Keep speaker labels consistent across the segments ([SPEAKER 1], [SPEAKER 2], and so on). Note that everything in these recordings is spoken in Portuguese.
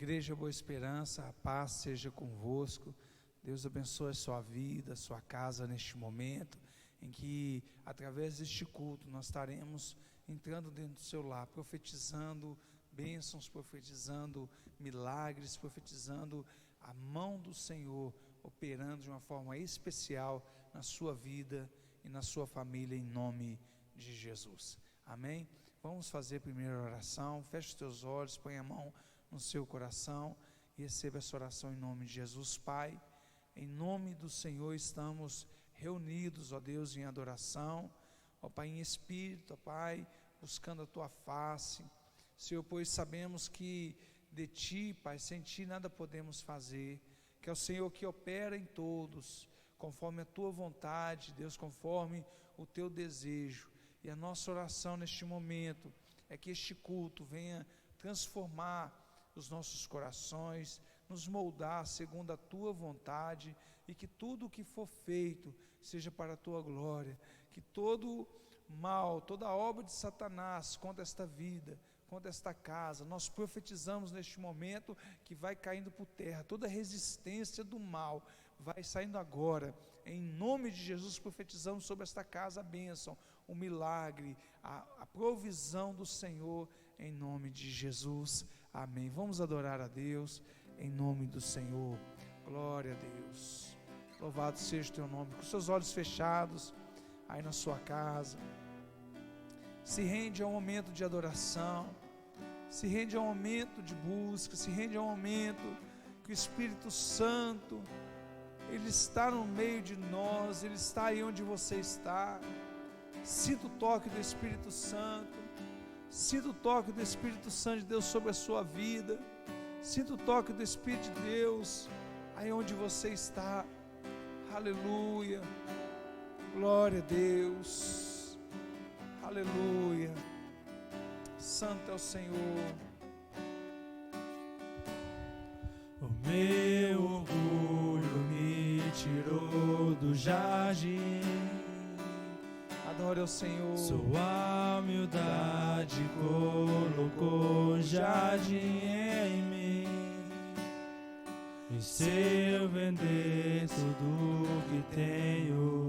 [SPEAKER 1] Igreja Boa Esperança, a paz seja convosco. Deus abençoe a sua vida, a sua casa neste momento, em que, através deste culto, nós estaremos entrando dentro do seu lar, profetizando bênçãos, profetizando milagres, profetizando a mão do Senhor, operando de uma forma especial na sua vida e na sua família, em nome de Jesus. Amém? Vamos fazer a primeira oração. Feche os teus olhos, põe a mão no seu coração e receba essa oração em nome de Jesus. Pai, em nome do Senhor estamos reunidos, ó Deus, em adoração, ó Pai, em espírito, ó Pai, buscando a Tua face, Senhor, pois sabemos que de Ti, Pai, sem Ti nada podemos fazer, que é o Senhor que opera em todos, conforme a Tua vontade, Deus, conforme o Teu desejo, e a nossa oração neste momento é que este culto venha transformar os nossos corações, nos moldar segundo a Tua vontade, e que tudo o que for feito seja para a Tua glória, que todo mal, toda obra de Satanás contra esta vida, contra esta casa, nós profetizamos neste momento que vai caindo por terra, toda resistência do mal vai saindo agora, em nome de Jesus. Profetizamos sobre esta casa a bênção, o milagre, a provisão do Senhor, em nome de Jesus, amém. Vamos adorar a Deus, em nome do Senhor, glória a Deus, louvado seja o Teu nome. Com seus olhos fechados, aí na sua casa, se rende ao momento de adoração, se rende ao momento de busca, se rende ao momento que o Espírito Santo, Ele está no meio de nós, Ele está aí onde você está. Sinta o toque do Espírito Santo, sinta o toque do Espírito Santo de Deus sobre a sua vida, sinta o toque do Espírito de Deus aí onde você está. Aleluia, glória a Deus, aleluia, santo é o Senhor.
[SPEAKER 2] O meu orgulho me tirou do jardim,
[SPEAKER 1] Adore ao Senhor.
[SPEAKER 2] sua humildade colocou jardim em mim. E se eu vender tudo que tenho,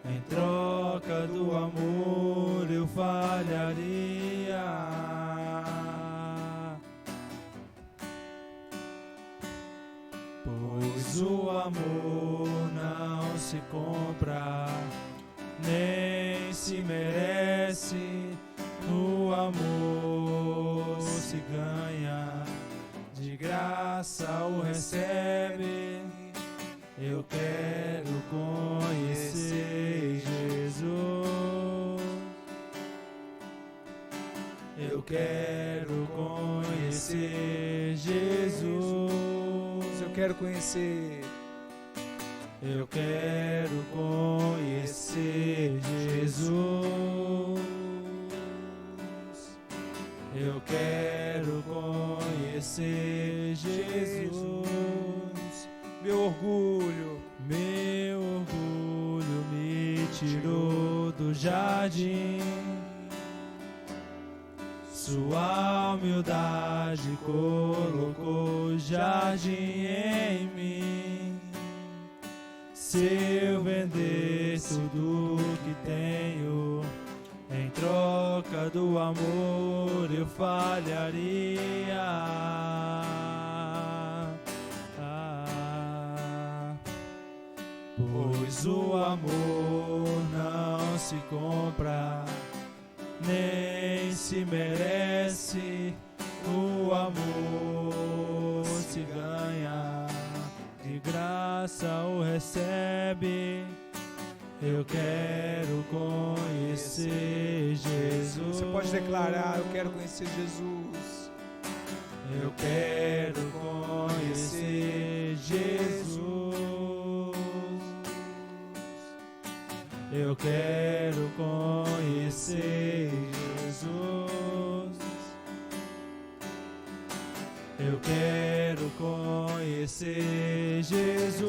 [SPEAKER 2] em troca do amor eu falharia. Pois o amor não se compra, nem se merece. No amor se ganha, de graça o recebe. Eu quero conhecer Jesus, eu quero conhecer Jesus,
[SPEAKER 1] Eu quero conhecer,
[SPEAKER 2] eu quero conhecer Jesus, eu quero conhecer Jesus.
[SPEAKER 1] meu orgulho
[SPEAKER 2] me tirou do jardim, sua humildade colocou jardim em mim. Se eu vender tudo que tenho, em troca do amor eu falharia. Pois o amor não se compra, nem se merece. O amor se ganha, de graça o recebe. Eu quero conhecer Jesus.
[SPEAKER 1] Você pode declarar: eu quero conhecer Jesus.
[SPEAKER 2] Eu quero conhecer Jesus. Eu quero conhecer Jesus. Eu quero conhecer Jesus.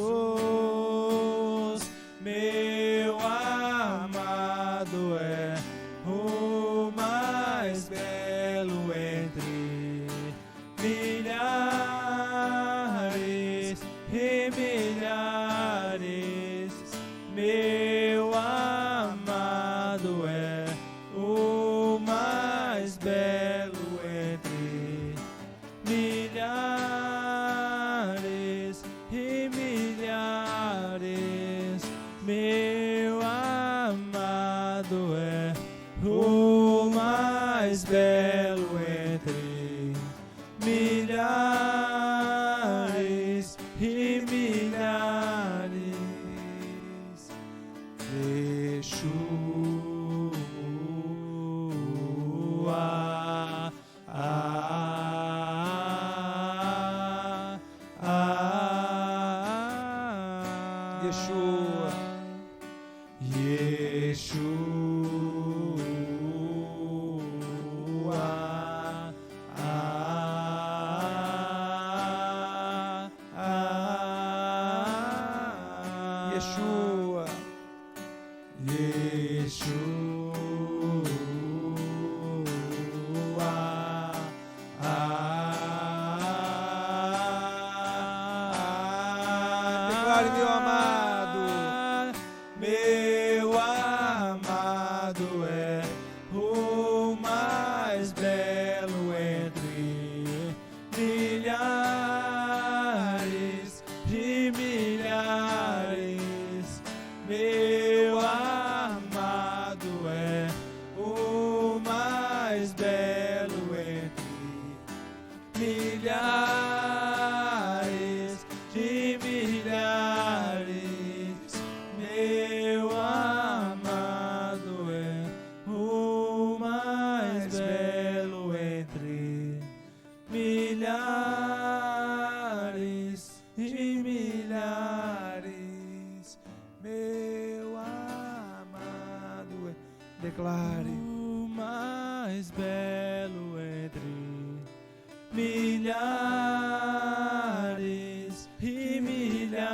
[SPEAKER 2] Meu amado é o mais belo entre milhares. e milhares. Meu amado é o mais belo entre milhares e milhares. Meu amado é o mais belo entre milhares e milhares.
[SPEAKER 1] Yeshua. Yeshua. Declare, meu amado.
[SPEAKER 2] Meu amado é o mais belo entre milhares e milhares. Meu amado é o mais belo entre milhares de milhares. Meu amado é o mais belo entre milhares de milhares.
[SPEAKER 1] Meu amado é. Declare.
[SPEAKER 2] O mais belo entre milhares e milhares.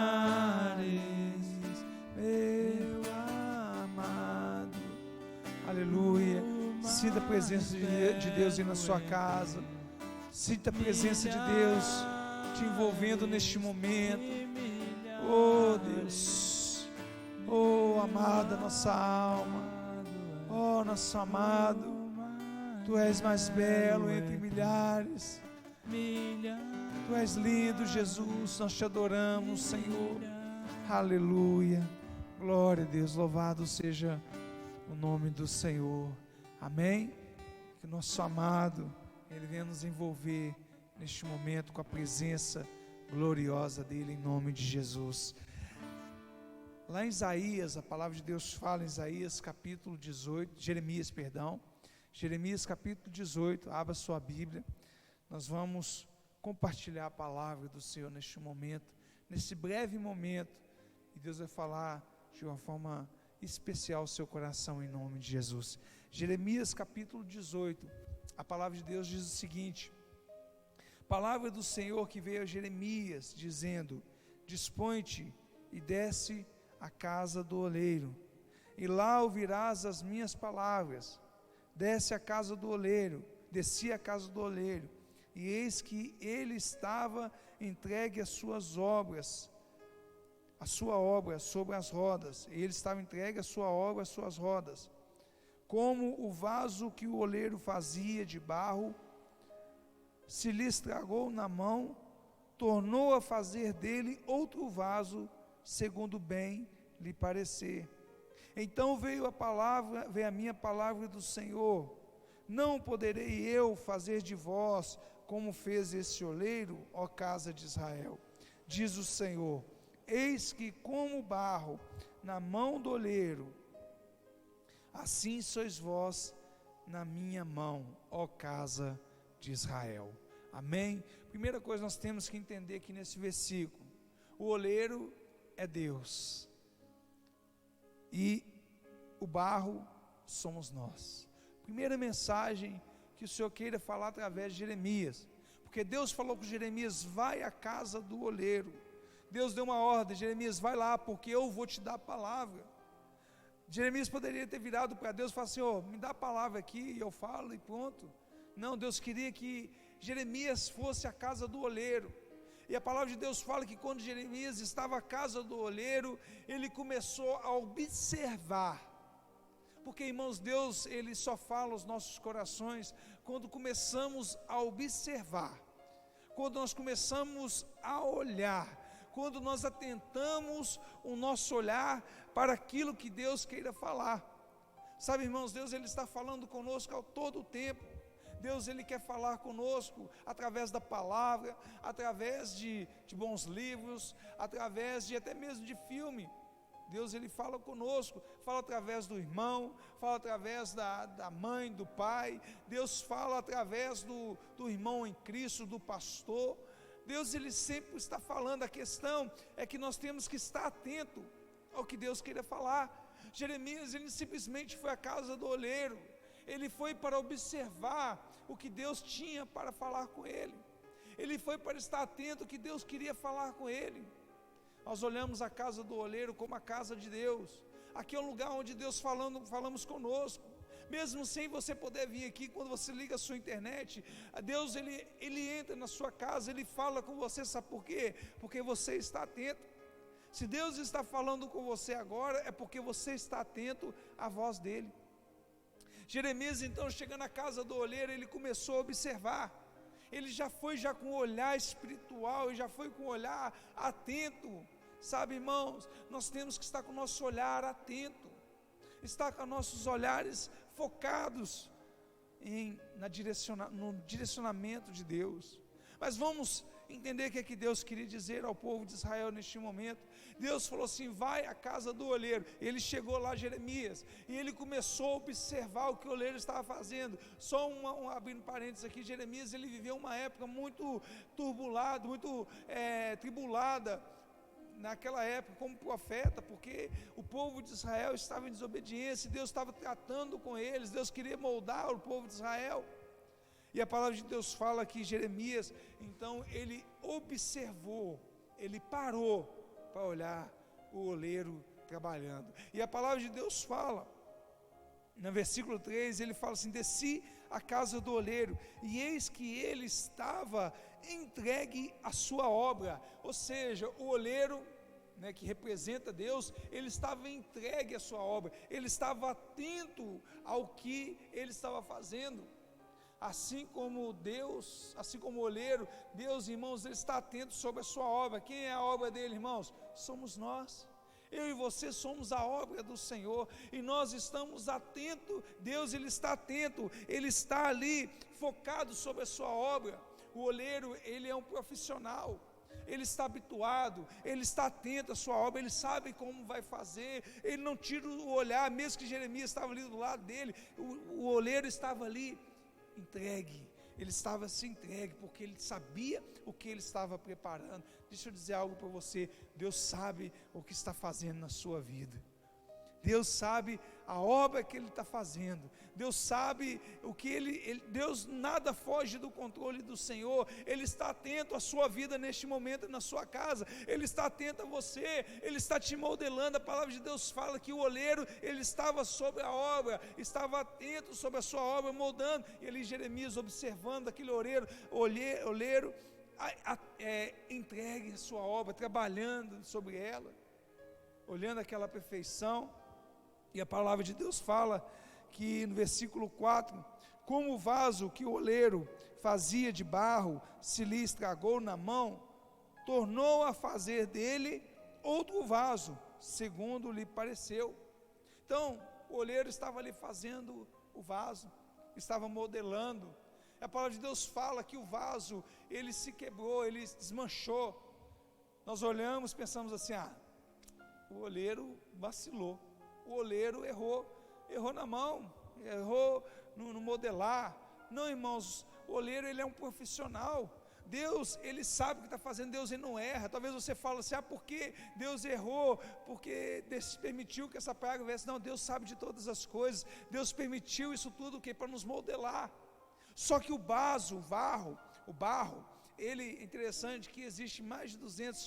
[SPEAKER 1] Meu amado. Aleluia. Sinta a presença de Deus aí na sua casa. Sinta a presença de Deus te envolvendo neste momento. Oh Deus. Oh amada nossa alma. Oh nosso amado. Tu és mais belo entre milhares. Tu és lindo, Jesus. Nós te adoramos, Senhor. Aleluia. Glória a Deus. Louvado seja o nome do Senhor. Amém. Que o nosso amado, Ele venha nos envolver neste momento com a presença gloriosa dEle, em nome de Jesus. Lá em Isaías, a palavra de Deus fala em Isaías capítulo 18, Jeremias capítulo 18, abra sua Bíblia. Nós vamos compartilhar a palavra do Senhor neste momento, nesse breve momento, e Deus vai falar de uma forma especial ao seu coração, em nome de Jesus. Jeremias capítulo 18, a palavra de Deus diz o seguinte: palavra do Senhor que veio a Jeremias, dizendo: dispõe-te e desce à casa do oleiro, e lá ouvirás as minhas palavras. Desce à casa do oleiro, desci à casa do oleiro, e eis que ele estava entregue às suas obras, a sua obra sobre as rodas, e ele estava entregue à sua obra, às suas rodas, como o vaso que o oleiro fazia de barro, se lhe estragou na mão, tornou a fazer dele outro vaso, segundo bem lhe parecer. Então veio a minha palavra do Senhor: não poderei eu fazer de vós como fez esse oleiro, ó casa de Israel? Diz o Senhor: eis que como barro na mão do oleiro, assim sois vós na minha mão, ó casa de Israel. Amém? Primeira coisa nós temos que entender aqui nesse versículo: o oleiro é Deus, e o barro somos nós. Primeira mensagem que o Senhor queira falar através de Jeremias, porque Deus falou com Jeremias: vai à casa do oleiro. Deus deu uma ordem: Jeremias, vai lá, porque eu vou te dar a palavra. Jeremias poderia ter virado para Deus e falar: Senhor, me dá a palavra aqui e eu falo e pronto. Não, Deus queria que Jeremias fosse à casa do oleiro. E a palavra de Deus fala que quando Jeremias estava à casa do oleiro, ele começou a observar. Porque, irmãos, Deus, Ele só fala aos nossos corações quando começamos a observar, quando nós começamos a olhar, quando nós atentamos o nosso olhar para aquilo que Deus queira falar. Sabe, irmãos, Deus, Ele está falando conosco a todo o tempo. Deus, Ele quer falar conosco através da palavra, através de bons livros, através de até mesmo de filme. Deus, Ele fala conosco, fala através do irmão, fala através da mãe, do pai. Deus fala através do irmão em Cristo, do pastor. Deus, Ele sempre está falando. A questão é que nós temos que estar atento ao que Deus queira falar. Jeremias, ele simplesmente foi à casa do oleiro. Ele foi para observar o que Deus tinha para falar com ele. Ele foi para estar atento ao que Deus queria falar com ele. Nós olhamos a casa do oleiro como a casa de Deus. Aqui é um lugar onde Deus falamos conosco. Mesmo sem você poder vir aqui, quando você liga a sua internet, Deus, ele entra na sua casa, Ele fala com você. Sabe por quê? Porque você está atento. Se Deus está falando com você agora, é porque você está atento à voz dEle. Jeremias, então, chegando na casa do oleiro, ele começou a observar. Ele já foi com um olhar espiritual, ele já foi com um olhar atento. Sabe, irmãos, nós temos que estar com o nosso olhar atento, estar com nossos olhares focados no direcionamento de Deus. Mas vamos entender o que é que Deus queria dizer ao povo de Israel neste momento. Deus falou assim: vai à casa do oleiro. Ele chegou lá, Jeremias, e ele começou a observar o que o oleiro estava fazendo. Só abrindo parênteses aqui, Jeremias, ele viveu uma época muito turbulada, muito tribulada naquela época como profeta, porque o povo de Israel estava em desobediência, e Deus estava tratando com eles. Deus queria moldar o povo de Israel. E a palavra de Deus fala que Jeremias, então, ele observou, ele parou para olhar o oleiro trabalhando. E a palavra de Deus fala, no versículo 3, ele fala assim: desci à casa do oleiro, e eis que ele estava entregue à sua obra. Ou seja, o oleiro, que representa Deus, ele estava entregue à sua obra, ele estava atento ao que ele estava fazendo. Assim como Deus, assim como o oleiro, Deus, irmãos, Ele está atento sobre a sua obra. Quem é a obra dele, irmãos? Somos nós. Eu e você somos a obra do Senhor, e nós estamos atentos. Deus, Ele está atento, Ele está ali focado sobre a sua obra. O oleiro, ele é um profissional, ele está habituado, ele está atento à sua obra, ele sabe como vai fazer, ele não tira o olhar. Mesmo que Jeremias estava ali do lado dele, o oleiro estava ali entregue, ele estava se entregue, porque ele sabia o que ele estava preparando. Deixa eu dizer algo para você: Deus sabe o que está fazendo na sua vida, Deus sabe a obra que Ele está fazendo, Deus sabe o que Deus, nada foge do controle do Senhor. Ele está atento à sua vida neste momento, na sua casa, Ele está atento a você, Ele está te modelando. A palavra de Deus fala que o oleiro, ele estava sobre a obra, estava atento sobre a sua obra, moldando. E ali Jeremias, observando aquele oleiro entregue a sua obra, trabalhando sobre ela, olhando aquela perfeição. E a palavra de Deus fala que no versículo 4, como o vaso que o oleiro fazia de barro se lhe estragou na mão, tornou a fazer dele outro vaso, segundo lhe pareceu. Então, o oleiro estava ali fazendo o vaso, estava modelando. A palavra de Deus fala que o vaso, ele se quebrou, ele desmanchou. Nós olhamos, pensamos assim: o oleiro vacilou, o oleiro errou na mão, errou no modelar. Não, irmãos, o oleiro, ele é um profissional. Deus, Ele sabe o que está fazendo. Deus, Ele não erra. Talvez você fale assim: por que Deus errou? Porque Deus permitiu que essa praga viesse. Não, Deus sabe de todas as coisas. Deus permitiu isso tudo para nos modelar. Só que o barro, ele, é interessante que existe mais de 200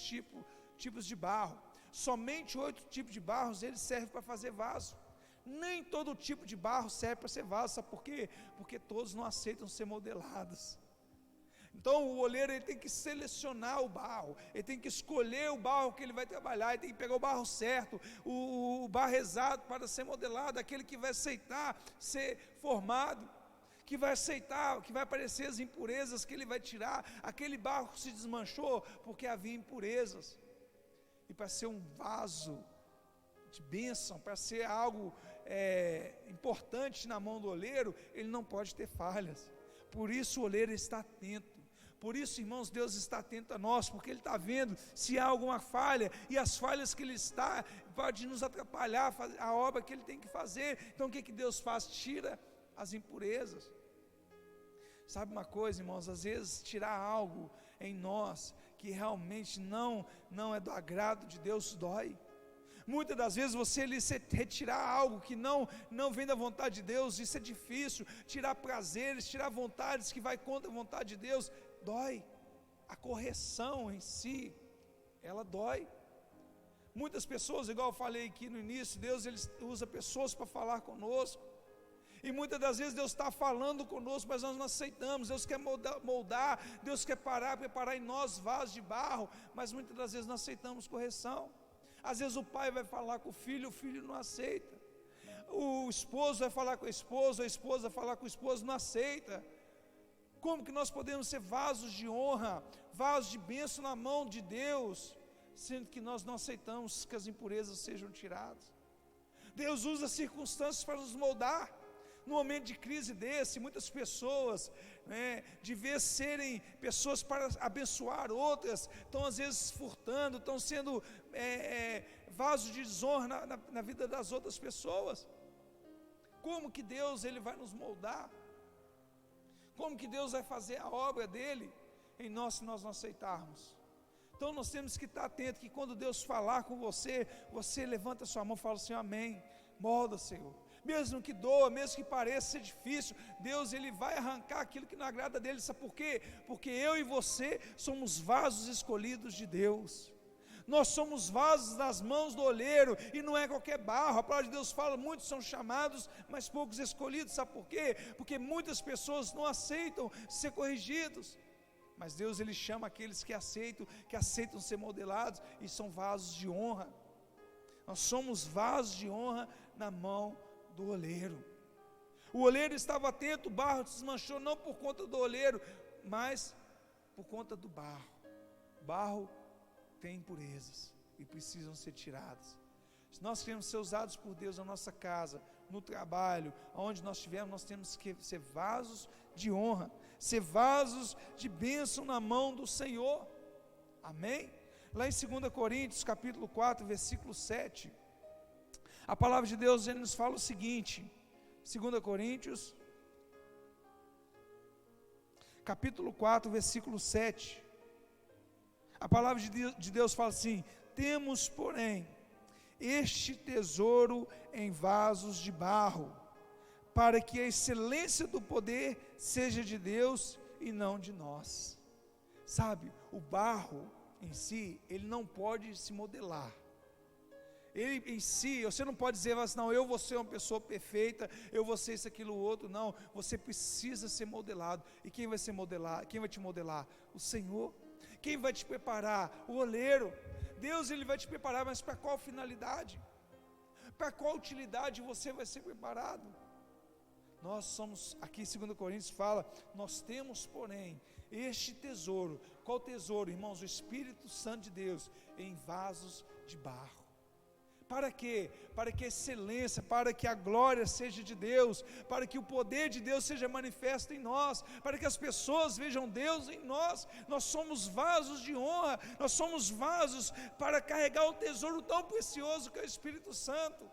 [SPEAKER 1] tipos de barro. Somente 8 tipos de barros ele serve para fazer vaso. Nem todo tipo de barro serve para ser vaso. Sabe por quê? Porque todos não aceitam ser modelados. Então o oleiro ele tem que selecionar o barro, ele tem que escolher o barro que ele vai trabalhar, ele tem que pegar o barro certo, o barro exato para ser modelado, aquele que vai aceitar ser formado, que vai aceitar, que vai aparecer as impurezas que ele vai tirar. Aquele barro se desmanchou porque havia impurezas, e para ser um vaso de bênção, para ser algo importante na mão do oleiro, ele não pode ter falhas. Por isso o oleiro está atento. Por isso, irmãos, Deus está atento a nós, porque Ele está vendo se há alguma falha, e as falhas que Ele está, pode nos atrapalhar a obra que Ele tem que fazer. Então o que Deus faz? Tira as impurezas. Sabe uma coisa, irmãos, às vezes tirar algo em nós, que realmente não é do agrado de Deus, dói. Muitas das vezes você retirar algo que não vem da vontade de Deus, isso é difícil. Tirar prazeres, tirar vontades que vai contra a vontade de Deus, dói. A correção em si, ela dói. Muitas pessoas, igual eu falei aqui no início, Deus ele usa pessoas para falar conosco, e muitas das vezes Deus está falando conosco, mas nós não aceitamos. Deus quer moldar, Deus quer preparar em nós vasos de barro, mas muitas das vezes não aceitamos correção. Às vezes o pai vai falar com o filho não aceita. O esposo vai falar com a esposa vai falar com o esposo, não aceita. Como que nós podemos ser vasos de honra, vasos de bênção na mão de Deus, sendo que nós não aceitamos que as impurezas sejam tiradas? Deus usa circunstâncias para nos moldar. No momento de crise desse, muitas pessoas, de vez serem pessoas para abençoar outras, estão às vezes furtando, estão sendo vasos de desonra na vida das outras pessoas. Como que Deus ele vai nos moldar? Como que Deus vai fazer a obra dele em nós, se nós não aceitarmos? Então nós temos que estar atentos, que quando Deus falar com você, você levanta a sua mão e fala assim: amém, molda, Senhor. Mesmo que doa, mesmo que pareça ser difícil, Deus ele vai arrancar aquilo que não agrada dele. Sabe por quê? Porque eu e você somos vasos escolhidos de Deus. Nós somos vasos nas mãos do oleiro, e não é qualquer barro. A palavra de Deus fala: muitos são chamados, mas poucos escolhidos. Sabe por quê? Porque muitas pessoas não aceitam ser corrigidos, mas Deus ele chama aqueles que aceitam ser modelados, e são vasos de honra. Nós somos vasos de honra na mão do oleiro. O oleiro estava atento, o barro se desmanchou não por conta do oleiro, mas por conta do barro. O barro tem impurezas e precisam ser tiradas. Se nós queremos ser usados por Deus na nossa casa, no trabalho, aonde nós estivermos, nós temos que ser vasos de honra, ser vasos de bênção na mão do Senhor. Amém? Lá em 2 Coríntios capítulo 4, versículo 7, a palavra de Deus ele nos fala o seguinte, 2 Coríntios capítulo 4, versículo 7, a palavra de Deus fala assim: temos, porém, este tesouro em vasos de barro, para que a excelência do poder seja de Deus e não de nós. Sabe, o barro em si, ele não pode se modelar. Ele em si, você não pode dizer assim: não, eu vou ser uma pessoa perfeita, eu vou ser isso, aquilo, outro. Não, você precisa ser modelado. E quem vai te modelar? O Senhor. Quem vai te preparar? O oleiro. Deus ele vai te preparar, mas para qual finalidade? Para qual utilidade você vai ser preparado? Nós somos, aqui em 2 Coríntios fala, nós temos, porém, este tesouro. Qual tesouro, irmãos? O Espírito Santo de Deus em vasos de barro. Para quê? Para que a excelência, para que a glória seja de Deus, para que o poder de Deus seja manifesto em nós, para que as pessoas vejam Deus em nós. Nós somos vasos de honra, nós somos vasos para carregar o tesouro tão precioso que é o Espírito Santo.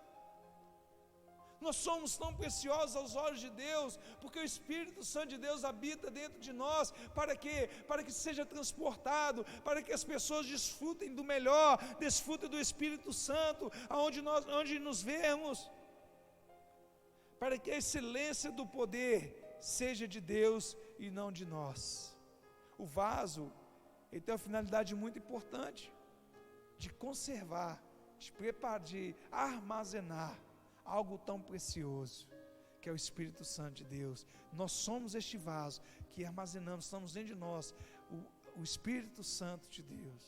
[SPEAKER 1] Nós somos tão preciosos aos olhos de Deus, porque o Espírito Santo de Deus habita dentro de nós. Para quê? Para que seja transportado, para que as pessoas desfrutem do melhor, desfrutem do Espírito Santo, onde nos vemos, para que a excelência do poder seja de Deus e não de nós. O vaso, ele tem uma finalidade muito importante, de conservar, de preparar, de armazenar algo tão precioso, que é o Espírito Santo de Deus. Nós somos este vaso que armazenamos, estamos dentro de nós, o Espírito Santo de Deus.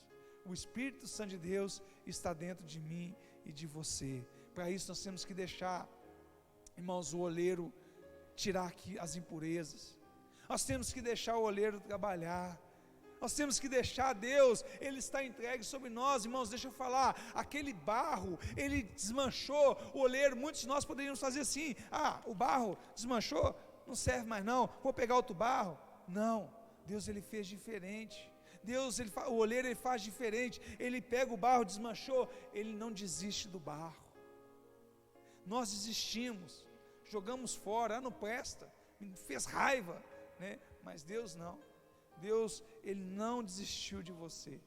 [SPEAKER 1] O Espírito Santo de Deus está dentro de mim e de você. Para isso nós temos que deixar, irmãos, o oleiro tirar aqui as impurezas. Nós temos que deixar o oleiro trabalhar. Nós temos que deixar Deus, Ele está entregue sobre nós. Irmãos, deixa eu falar, aquele barro, ele desmanchou o oleiro. Muitos de nós poderíamos fazer assim: o barro desmanchou, não serve mais não, vou pegar outro barro. Não, Deus ele fez diferente. Deus, o oleiro ele faz diferente. Ele pega o barro, desmanchou, ele não desiste do barro. Nós desistimos, jogamos fora, não presta, me fez raiva, né? Mas Deus não. Deus, Ele não desistiu de você.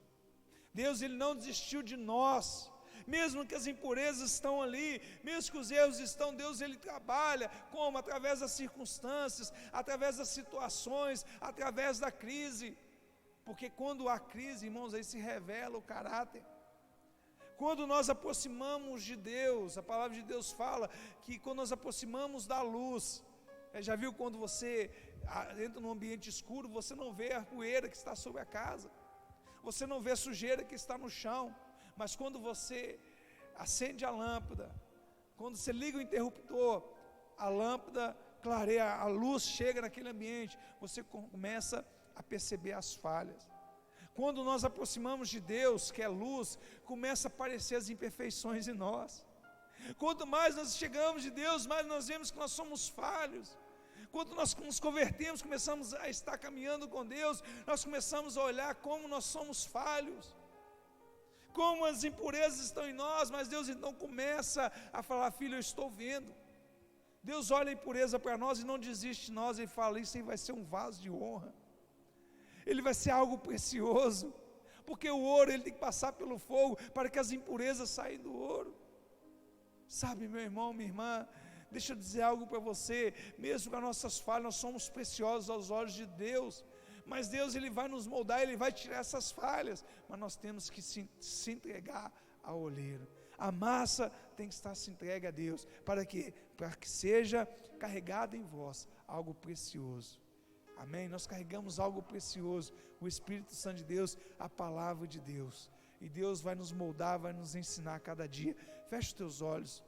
[SPEAKER 1] Deus, Ele não desistiu de nós. Mesmo que as impurezas estão ali, mesmo que os erros estão, Deus, Ele trabalha. Como? Através das circunstâncias, através das situações, através da crise. Porque quando há crise, irmãos, aí se revela o caráter. Quando nós aproximamos de Deus, a palavra de Deus fala que quando nós aproximamos da luz, já viu quando você entra num ambiente escuro, você não vê a poeira que está sobre a casa, você não vê a sujeira que está no chão, mas quando você acende a lâmpada, quando você liga o interruptor, a lâmpada clareia, a luz chega naquele ambiente, você começa a perceber as falhas. Quando nós aproximamos de Deus, que é luz, começa a aparecer as imperfeições em nós. Quanto mais nós chegamos de Deus, mais nós vemos que nós somos falhos. Quando nós nos convertemos, começamos a estar caminhando com Deus, nós começamos a olhar como nós somos falhos, como as impurezas estão em nós, mas Deus então começa a falar: filho, eu estou vendo. Deus olha a impureza para nós e não desiste de nós, Ele fala: isso aí vai ser um vaso de honra, ele vai ser algo precioso, porque o ouro ele tem que passar pelo fogo, para que as impurezas saiam do ouro. Sabe, meu irmão, minha irmã, deixa eu dizer algo para você, mesmo com as nossas falhas, nós somos preciosos aos olhos de Deus, mas Deus ele vai nos moldar, Ele vai tirar essas falhas, mas nós temos que se entregar ao oleiro. A massa tem que estar se entregue a Deus, para quê? Para que seja carregado em vós algo precioso. Amém? Nós carregamos algo precioso, o Espírito Santo de Deus, a palavra de Deus, e Deus vai nos moldar, vai nos ensinar a cada dia. Feche os teus olhos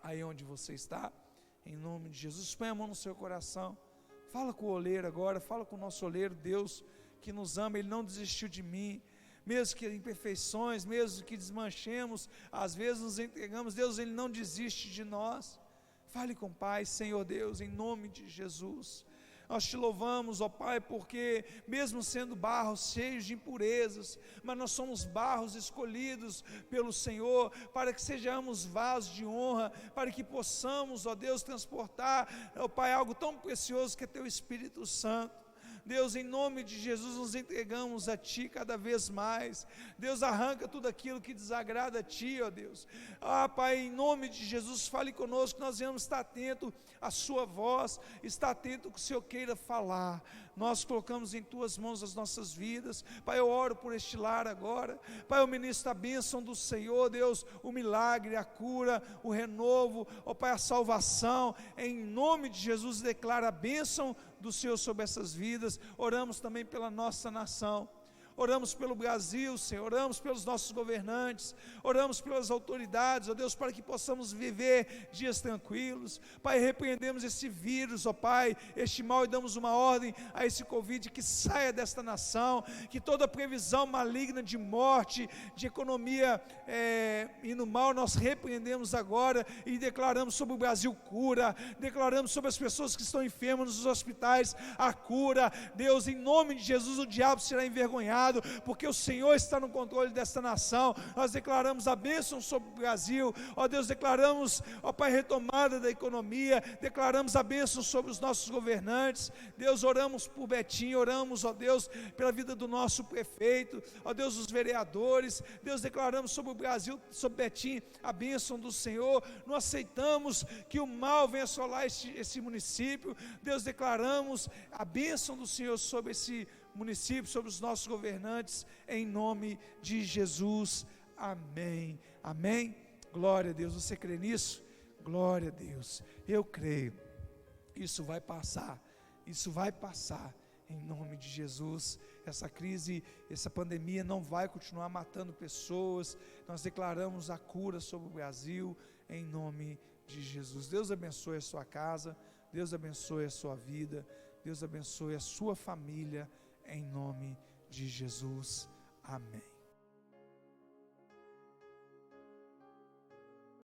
[SPEAKER 1] aí onde você está, em nome de Jesus. Põe a mão no seu coração, fala com o oleiro agora, fala com o nosso oleiro. Deus que nos ama, Ele não desistiu de mim, mesmo que imperfeições, mesmo que desmanchemos, às vezes nos entregamos, Deus Ele não desiste de nós. Fale com o Pai. Senhor Deus, em nome de Jesus, nós te louvamos, ó Pai, porque mesmo sendo barros cheios de impurezas, mas nós somos barros escolhidos pelo Senhor, para que sejamos vasos de honra, para que possamos, ó Deus, transportar, ó Pai, algo tão precioso que é Teu Espírito Santo. Deus, em nome de Jesus, nos entregamos a Ti cada vez mais. Deus, arranca tudo aquilo que desagrada a Ti, ó Deus. Pai, em nome de Jesus, fale conosco, nós venhamos estar atento à Sua voz, estar atento ao que o Senhor queira falar. Nós colocamos em Tuas mãos as nossas vidas. Pai, eu oro por este lar agora. Pai, eu ministro a bênção do Senhor, Deus, o milagre, a cura, o renovo, ó Pai, a salvação. Em nome de Jesus, declara a bênção do Senhor sobre essas vidas. Oramos também pela nossa nação. Oramos pelo Brasil, Senhor, oramos pelos nossos governantes, oramos pelas autoridades, ó Deus, para que possamos viver dias tranquilos. Pai, repreendemos esse vírus, ó Pai, este mal, e damos uma ordem a esse Covid, que saia desta nação, que toda previsão maligna de morte, de economia indo mal, nós repreendemos agora e declaramos sobre o Brasil cura, declaramos sobre as pessoas que estão enfermas nos hospitais a cura. Deus, em nome de Jesus, o diabo será envergonhado, porque o Senhor está no controle desta nação. Nós declaramos a bênção sobre o Brasil, ó Deus, declaramos, ó Pai, retomada da economia, declaramos a bênção sobre os nossos governantes. Deus, oramos por Betinho, oramos, ó Deus, pela vida do nosso prefeito, ó Deus, dos vereadores. Deus, declaramos sobre o Brasil, sobre Betinho, a bênção do Senhor. Não aceitamos que o mal venha assolar esse município. Deus, declaramos a bênção do Senhor sobre esse município, sobre os nossos governantes, em nome de Jesus. Amém. Amém. Glória a Deus. Você crê nisso? Glória a Deus. Eu creio. Isso vai passar. Isso vai passar. em nome de Jesus. Essa crise, essa pandemia não vai continuar matando pessoas. Nós declaramos a cura sobre o Brasil, em nome de Jesus. Deus abençoe a sua casa, Deus abençoe a sua vida, Deus abençoe a sua família, em nome de Jesus. Amém.